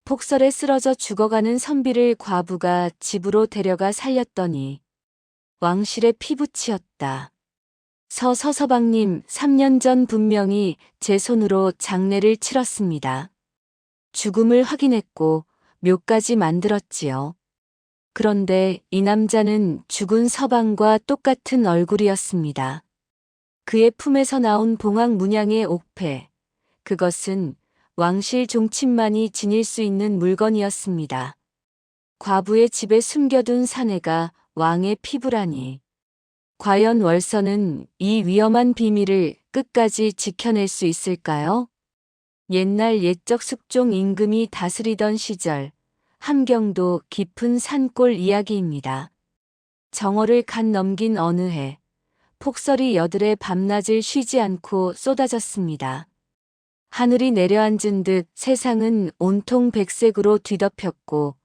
폭설에 쓰러져 죽어가는 선비를 과부가 집으로 데려가 살렸더니 왕실의 피부치였다. 서서방님, 3년 전 분명히 제 손으로 장례를 치렀습니다. 죽음을 확인했고 묘까지 만들었지요. 그런데 이 남자는 죽은 서방과 똑같은 얼굴이었습니다. 그의 품에서 나온 봉황 문양의 옥패, 그것은 왕실 종친만이 지닐 수 있는 물건이었습니다. 과부의 집에 숨겨둔 사내가 왕의 피부라니. 과연 월서는 이 위험한 비밀을 끝까지 지켜낼 수 있을까요? 옛날 옛적 숙종 임금이 다스리던 시절, 함경도 깊은 산골 이야기입니다. 정월을 갓 넘긴 어느 해, 폭설이 여들의 밤낮을 쉬지 않고 쏟아졌습니다. 하늘이 내려앉은 듯 세상은 온통 백색으로 뒤덮였고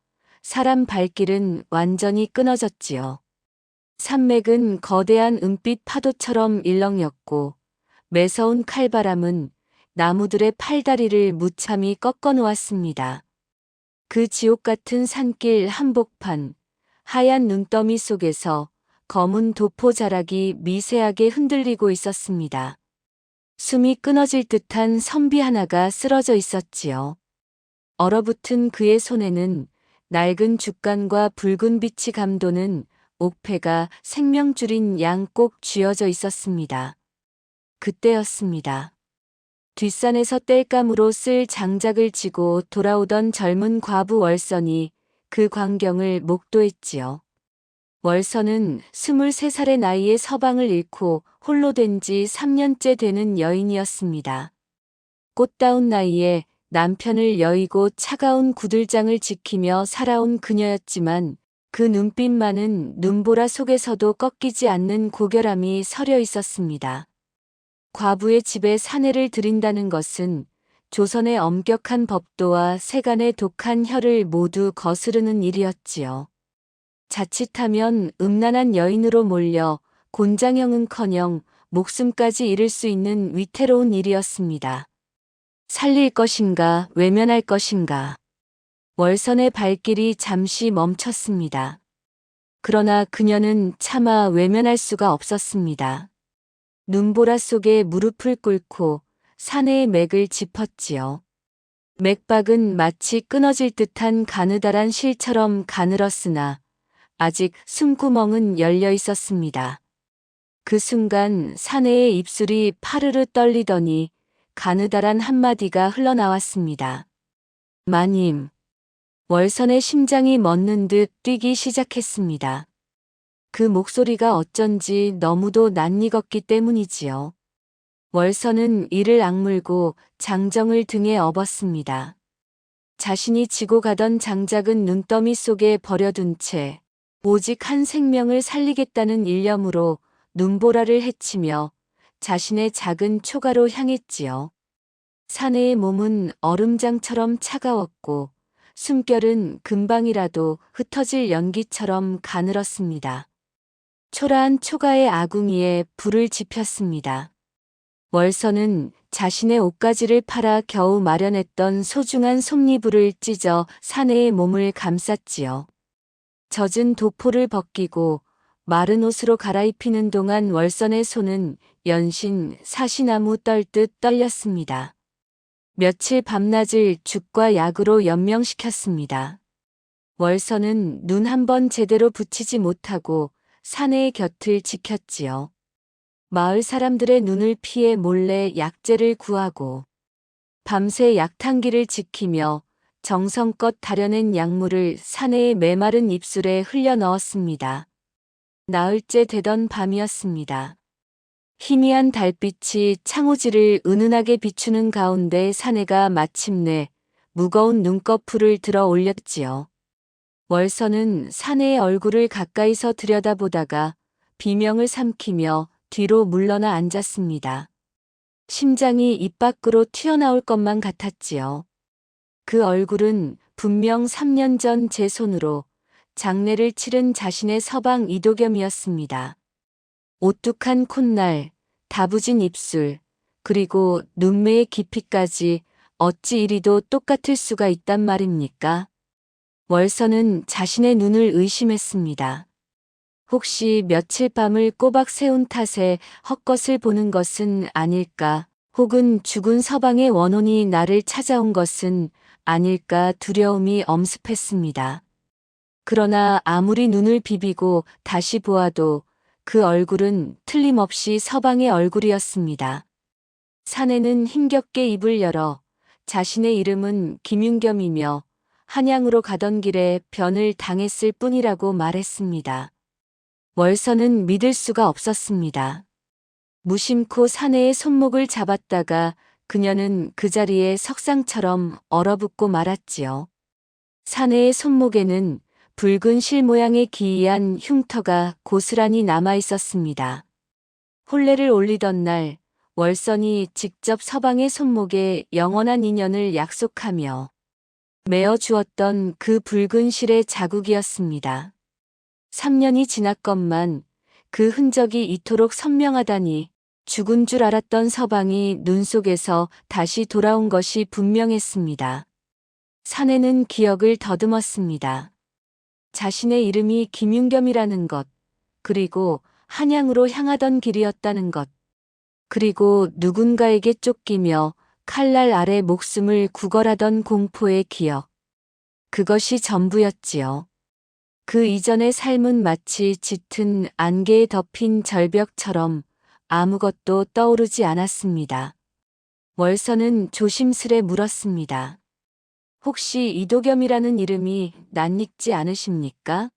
사람 발길은 완전히 끊어졌지요. 산맥은 거대한 은빛 파도처럼 일렁였고 매서운 칼바람은 나무들의 팔다리를 무참히 꺾어 놓았습니다. 그 지옥 같은 산길 한복판, 하얀 눈더미 속에서 검은 도포 자락이 미세하게 흔들리고 있었습니다. 숨이 끊어질 듯한 선비 하나가 쓰러져 있었지요. 얼어붙은 그의 손에는 낡은 죽간과 붉은 빛이 감도는 옥패가 생명줄인 양 꼭 쥐어져 있었습니다. 그때였습니다. 뒷산에서 땔감으로 쓸 장작을 지고 돌아오던 젊은 과부 월선이 그 광경을 목도했지요. 월선은 23살의 나이에 서방을 잃고 홀로 된 지 3년째 되는 여인이었습니다. 꽃다운 나이에 남편을 여의고 차가운 구들장을 지키며 살아온 그녀였지만 그 눈빛만은 눈보라 속에서도 꺾이지 않는 고결함이 서려 있었습니다. 과부의 집에 사내를 들인다는 것은 조선의 엄격한 법도와 세간의 독한 혀를 모두 거스르는 일이었지요. 자칫하면 음란한 여인으로 몰려 곤장형은커녕 목숨까지 잃을 수 있는 위태로운 일이었습니다. 살릴 것인가 외면할 것인가. 월선의 발길이 잠시 멈췄습니다. 그러나 그녀는 차마 외면할 수가 없었습니다. 눈보라 속에 무릎을 꿇고 사내의 맥을 짚었지요. 맥박은 마치 끊어질 듯한 가느다란 실처럼 가늘었으나 아직 숨구멍은 열려 있었습니다. 그 순간 사내의 입술이 파르르 떨리더니 가느다란 한마디가 흘러나왔습니다. 마님. 월선의 심장이 멎는 듯 뛰기 시작했습니다. 그 목소리가 어쩐지 너무도 낯익었기 때문이지요. 월선은 이를 악물고 장정을 등에 업었습니다. 자신이 지고 가던 장작은 눈더미 속에 버려둔 채 오직 한 생명을 살리겠다는 일념으로 눈보라를 헤치며 자신의 작은 초가로 향했지요. 사내의 몸은 얼음장처럼 차가웠고 숨결은 금방이라도 흩어질 연기처럼 가늘었습니다. 초라한 초가의 아궁이에 불을 지폈습니다. 월선은 자신의 옷가지를 팔아 겨우 마련했던 소중한 솜니불을 찢어 사내의 몸을 감쌌지요. 젖은 도포를 벗기고 마른 옷으로 갈아입히는 동안 월선의 손은 연신 사시나무 떨듯 떨렸습니다. 며칠 밤낮을 죽과 약으로 연명시켰습니다. 월선은 눈 한 번 제대로 붙이지 못하고 사내의 곁을 지켰지요. 마을 사람들의 눈을 피해 몰래 약재를 구하고 밤새 약탕기를 지키며 정성껏 다려낸 약물을 사내의 메마른 입술에 흘려 넣었습니다. 나흘째 되던 밤이었습니다. 희미한 달빛이 창호지를 은은하게 비추는 가운데 사내가 마침내 무거운 눈꺼풀을 들어 올렸지요. 월선은 사내의 얼굴을 가까이서 들여다보다가 비명을 삼키며 뒤로 물러나 앉았습니다. 심장이 입 밖으로 튀어나올 것만 같았지요. 그 얼굴은 분명 3년 전 제 손으로 장례를 치른 자신의 서방 이도겸이었습니다. 오뚝한 콧날, 다부진 입술, 그리고 눈매의 깊이까지 어찌 이리도 똑같을 수가 있단 말입니까? 월선은 자신의 눈을 의심했습니다. 혹시 며칠 밤을 꼬박 새운 탓에 헛것을 보는 것은 아닐까, 혹은 죽은 서방의 원혼이 나를 찾아온 것은 아닐까 두려움이 엄습했습니다. 그러나 아무리 눈을 비비고 다시 보아도 그 얼굴은 틀림없이 서방의 얼굴이었습니다. 사내는 힘겹게 입을 열어 자신의 이름은 김윤겸이며 한양으로 가던 길에 변을 당했을 뿐이라고 말했습니다. 월선은 믿을 수가 없었습니다. 무심코 사내의 손목을 잡았다가 그녀는 그 자리에 석상처럼 얼어붙고 말았지요. 사내의 손목에는 붉은 실 모양의 기이한 흉터가 고스란히 남아 있었습니다. 혼례를 올리던 날 월선이 직접 서방의 손목에 영원한 인연을 약속하며 메어 주었던 그 붉은 실의 자국이었습니다. 3년이 지났건만 그 흔적이 이토록 선명하다니 죽은 줄 알았던 서방이 눈 속에서 다시 돌아온 것이 분명했습니다. 사내는 기억을 더듬었습니다. 자신의 이름이 김윤겸이라는 것, 그리고 한양으로 향하던 길이었다는 것, 그리고 누군가에게 쫓기며 칼날 아래 목숨을 구걸하던 공포의 기억. 그것이 전부였지요. 그 이전의 삶은 마치 짙은 안개에 덮인 절벽처럼 아무것도 떠오르지 않았습니다. 월선은 조심스레 물었습니다. 혹시 이도겸이라는 이름이 낯익지 않으십니까?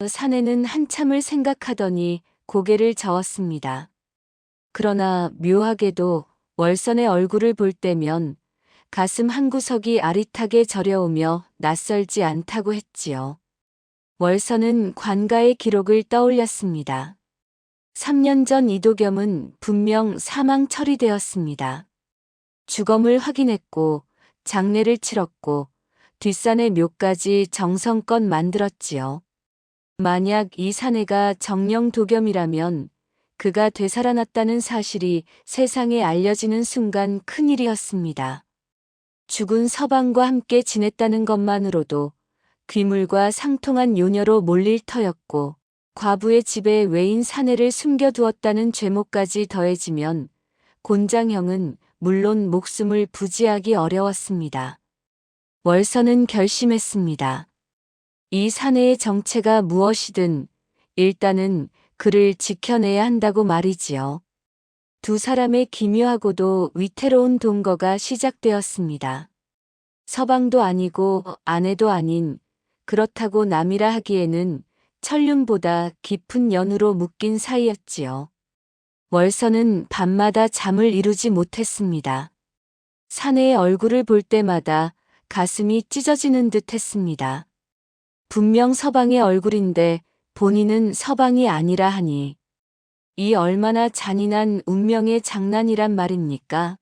사내는 한참을 생각하더니 고개를 저었습니다. 그러나 묘하게도 월선의 얼굴을 볼 때면 가슴 한구석이 아릿하게 저려오며 낯설지 않다고 했지요. 월선은 관가의 기록을 떠올렸습니다. 3년 전 이도겸은 분명 사망 처리되었습니다. 주검을 확인했고 장례를 치렀고 뒷산의 묘까지 정성껏 만들었지요. 만약 이 사내가 정령 도겸이라면 그가 되살아났다는 사실이 세상에 알려지는 순간 큰일이었습니다. 죽은 서방과 함께 지냈다는 것만으로도 귀물과 상통한 요녀로 몰릴 터였고 과부의 집에 외인 사내를 숨겨두었다는 죄목까지 더해지면 곤장형은 물론 목숨을 부지하기 어려웠습니다. 월선은 결심했습니다. 이 사내의 정체가 무엇이든 일단은 그를 지켜내야 한다고 말이지요. 두 사람의 기묘하고도 위태로운 동거가 시작되었습니다. 서방도 아니고 아내도 아닌, 그렇다고 남이라 하기에는 천륜보다 깊은 연으로 묶인 사이였지요. 월선은 밤마다 잠을 이루지 못했습니다. 사내의 얼굴을 볼 때마다 가슴이 찢어지는 듯 했습니다. 분명 서방의 얼굴인데 본인은 서방이 아니라 하니 이 얼마나 잔인한 운명의 장난이란 말입니까?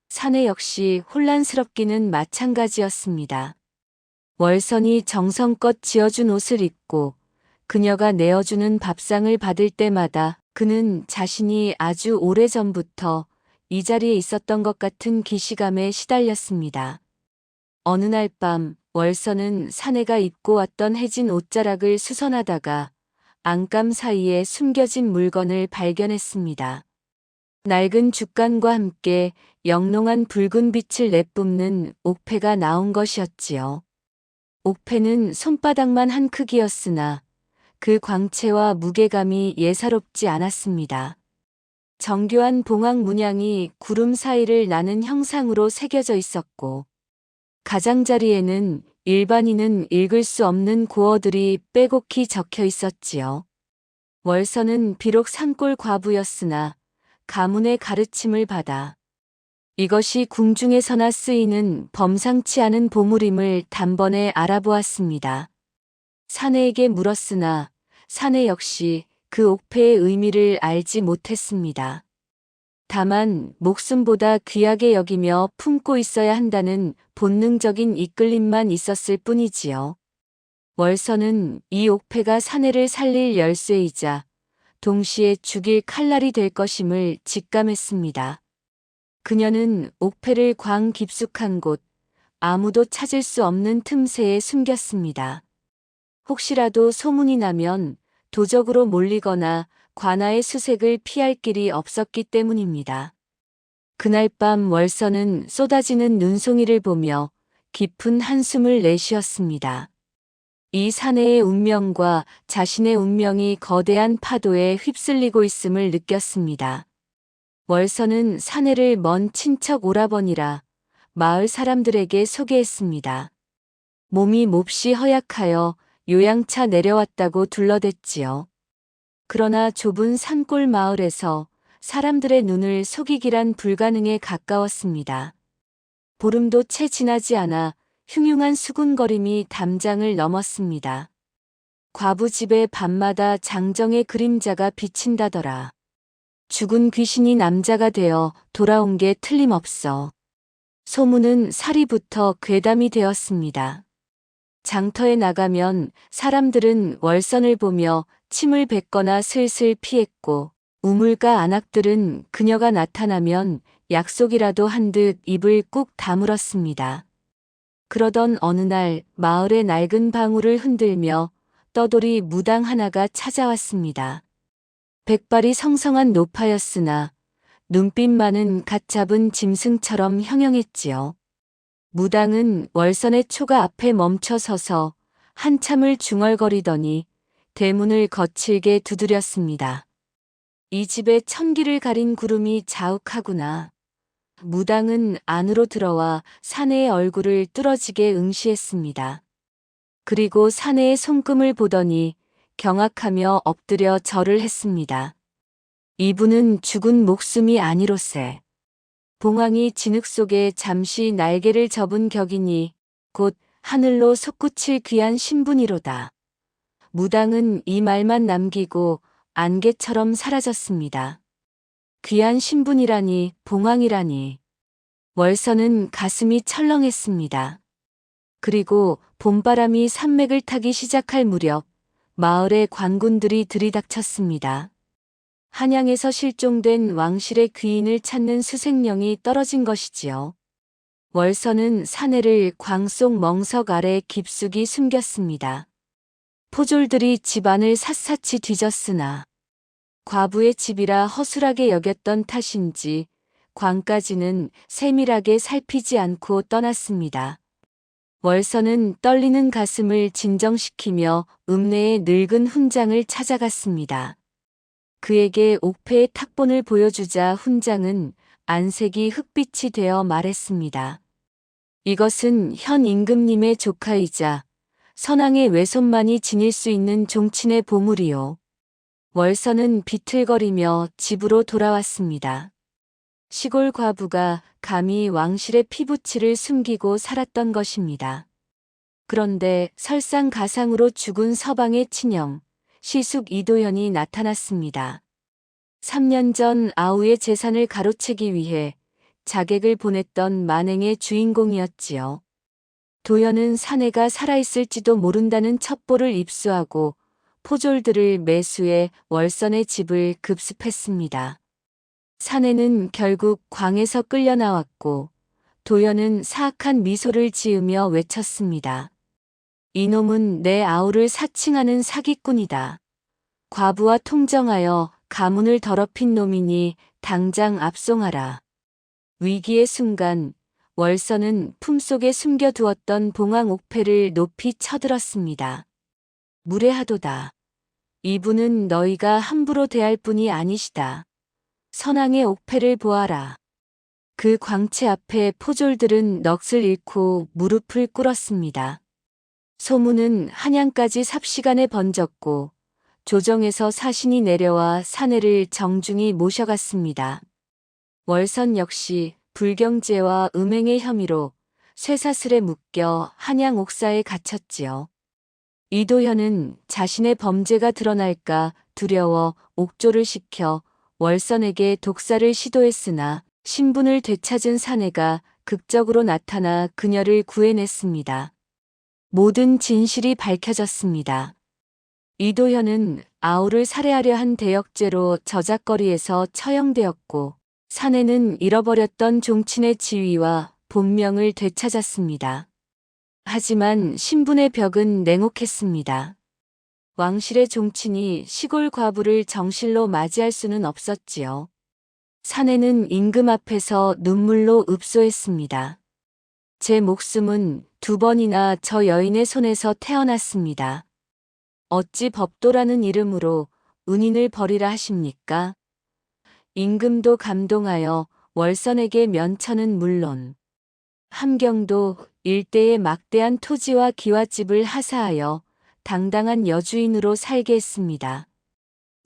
사내 역시 혼란스럽기는 마찬가지였습니다. 월선이 정성껏 지어준 옷을 입고 그녀가 내어주는 밥상을 받을 때마다 그는 자신이 아주 오래전부터 이 자리에 있었던 것 같은 기시감에 시달렸습니다. 어느 날 밤 월선은 사내가 입고 왔던 해진 옷자락을 수선하다가 안감 사이에 숨겨진 물건을 발견했습니다. 낡은 죽간과 함께 영롱한 붉은 빛을 내뿜는 옥패가 나온 것이었지요. 옥패는 손바닥만 한 크기였으나 그 광채와 무게감이 예사롭지 않았습니다. 정교한 봉황 문양이 구름 사이를 나는 형상으로 새겨져 있었고 가장자리에는 일반인은 읽을 수 없는 고어들이 빼곡히 적혀 있었지요. 월선은 비록 산골 과부였으나 가문의 가르침을 받아 이것이 궁중에서나 쓰이는 범상치 않은 보물임을 단번에 알아보았습니다. 사내에게 물었으나 사내 역시 그 옥패의 의미를 알지 못했습니다. 다만 목숨보다 귀하게 여기며 품고 있어야 한다는 본능적인 이끌림만 있었을 뿐이지요. 월선은 이 옥패가 사내를 살릴 열쇠이자 동시에 죽일 칼날이 될 것임을 직감했습니다. 그녀는 옥패를 광 깊숙한 곳, 아무도 찾을 수 없는 틈새에 숨겼습니다. 혹시라도 소문이 나면 도적으로 몰리거나 관아의 수색을 피할 길이 없었기 때문입니다. 그날 밤 월서는 쏟아지는 눈송이를 보며 깊은 한숨을 내쉬었습니다. 이 사내의 운명과 자신의 운명이 거대한 파도에 휩쓸리고 있음을 느꼈습니다. 월서는 사내를 먼 친척 오라버니라 마을 사람들에게 소개했습니다. 몸이 몹시 허약하여 요양차 내려왔다고 둘러댔지요. 그러나 좁은 산골 마을에서 사람들의 눈을 속이기란 불가능에 가까웠습니다. 보름도 채 지나지 않아 흉흉한 수군거림이 담장을 넘었습니다. 과부 집에 밤마다 장정의 그림자가 비친다더라. 죽은 귀신이 남자가 되어 돌아온 게 틀림없어. 소문은 사리부터 괴담이 되었습니다. 장터에 나가면 사람들은 월선을 보며 침을 뱉거나 슬슬 피했고 우물가 안악들은 그녀가 나타나면 약속이라도 한 듯 입을 꾹 다물었습니다. 그러던 어느 날 마을의 낡은 방울을 흔들며 떠돌이 무당 하나가 찾아왔습니다. 백발이 성성한 노파였으나 눈빛만은 갓 잡은 짐승처럼 형형했지요. 무당은 월선의 초가 앞에 멈춰 서서 한참을 중얼거리더니 대문을 거칠게 두드렸습니다. 이 집에 천기를 가린 구름이 자욱하구나. 무당은 안으로 들어와 사내의 얼굴을 뚫어지게 응시했습니다. 그리고 사내의 손금을 보더니 경악하며 엎드려 절을 했습니다. 이분은 죽은 목숨이 아니로세. 봉황이 진흙 속에 잠시 날개를 접은 격이니 곧 하늘로 솟구칠 귀한 신분이로다. 무당은 이 말만 남기고 안개처럼 사라졌습니다. 귀한 신분이라니 봉황이라니. 월서는 가슴이 철렁했습니다. 그리고 봄바람이 산맥을 타기 시작할 무렵 마을의 관군들이 들이닥쳤습니다. 한양에서 실종된 왕실의 귀인을 찾는 수색령이 떨어진 것이지요. 월서는 사내를 광 속 멍석 아래 깊숙이 숨겼습니다. 포졸들이 집안을 샅샅이 뒤졌으나 과부의 집이라 허술하게 여겼던 탓인지 광까지는 세밀하게 살피지 않고 떠났습니다. 월서는 떨리는 가슴을 진정시키며 읍내의 늙은 훈장을 찾아갔습니다. 그에게 옥패의 탁본을 보여주자 훈장은 안색이 흑빛이 되어 말했습니다. 이것은 현 임금님의 조카이자 선왕의 외손만이 지닐 수 있는 종친의 보물이요. 월서는 비틀거리며 집으로 돌아왔습니다. 시골 과부가 감히 왕실의 피부치를 숨기고 살았던 것입니다. 그런데 설상가상으로 죽은 서방의 친형, 시숙 이도현이 나타났습니다. 3년 전 아우의 재산을 가로채기 위해 자객을 보냈던 만행의 주인공이었지요. 도현은 사내가 살아있을지도 모른다는 첩보를 입수하고 포졸들을 매수해 월선의 집을 급습했습니다. 사내는 결국 광에서 끌려 나왔고 도현은 사악한 미소를 지으며 외쳤습니다. 이놈은 내 아우를 사칭하는 사기꾼이다. 과부와 통정하여 가문을 더럽힌 놈이니 당장 압송하라. 위기의 순간 월서는 품속에 숨겨두었던 봉황 옥패를 높이 쳐들었습니다. 무례하도다. 이분은 너희가 함부로 대할 분이 아니시다. 선왕의 옥패를 보아라. 그 광채 앞에 포졸들은 넋을 잃고 무릎을 꿇었습니다. 소문은 한양까지 삽시간에 번졌고 조정에서 사신이 내려와 사내를 정중히 모셔갔습니다. 월선 역시 불경죄와 음행의 혐의로 쇠사슬에 묶여 한양 옥사에 갇혔지요. 이도현은 자신의 범죄가 드러날까 두려워 옥조를 시켜 월선에게 독사를 시도했으나 신분을 되찾은 사내가 극적으로 나타나 그녀를 구해냈습니다. 모든 진실이 밝혀졌습니다. 이도현은 아우를 살해하려 한 대역죄로 저작거리에서 처형되었고 사내는 잃어버렸던 종친의 지위와 본명을 되찾았습니다. 하지만 신분의 벽은 냉혹했습니다. 왕실의 종친이 시골 과부를 정실로 맞이할 수는 없었지요. 사내는 임금 앞에서 눈물로 읍소했습니다. 제 목숨은 2번이나 저 여인의 손에서 태어났습니다. 어찌 법도라는 이름으로 은인을 버리라 하십니까? 임금도 감동하여 월선에게 면천은 물론 함경도 일대의 막대한 토지와 기와집을 하사하여 당당한 여주인으로 살게 했습니다.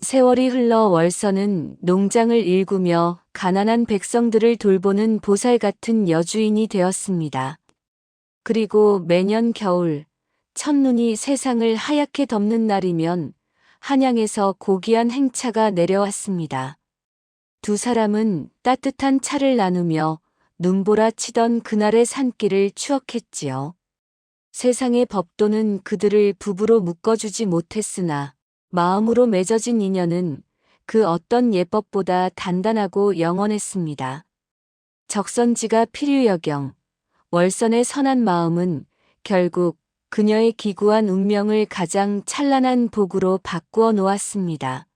세월이 흘러 월선은 농장을 일구며 가난한 백성들을 돌보는 보살 같은 여주인이 되었습니다. 그리고 매년 겨울 첫눈이 세상을 하얗게 덮는 날이면 한양에서 고귀한 행차가 내려왔습니다. 2사람은 따뜻한 차를 나누며 눈보라 치던 그날의 산길을 추억했지요. 세상의 법도는 그들을 부부로 묶어주지 못했으나 마음으로 맺어진 인연은 그 어떤 예법보다 단단하고 영원했습니다. 적선지가 필유여경, 월선의 선한 마음은 결국 그녀의 기구한 운명을 가장 찬란한 복으로 바꾸어 놓았습니다.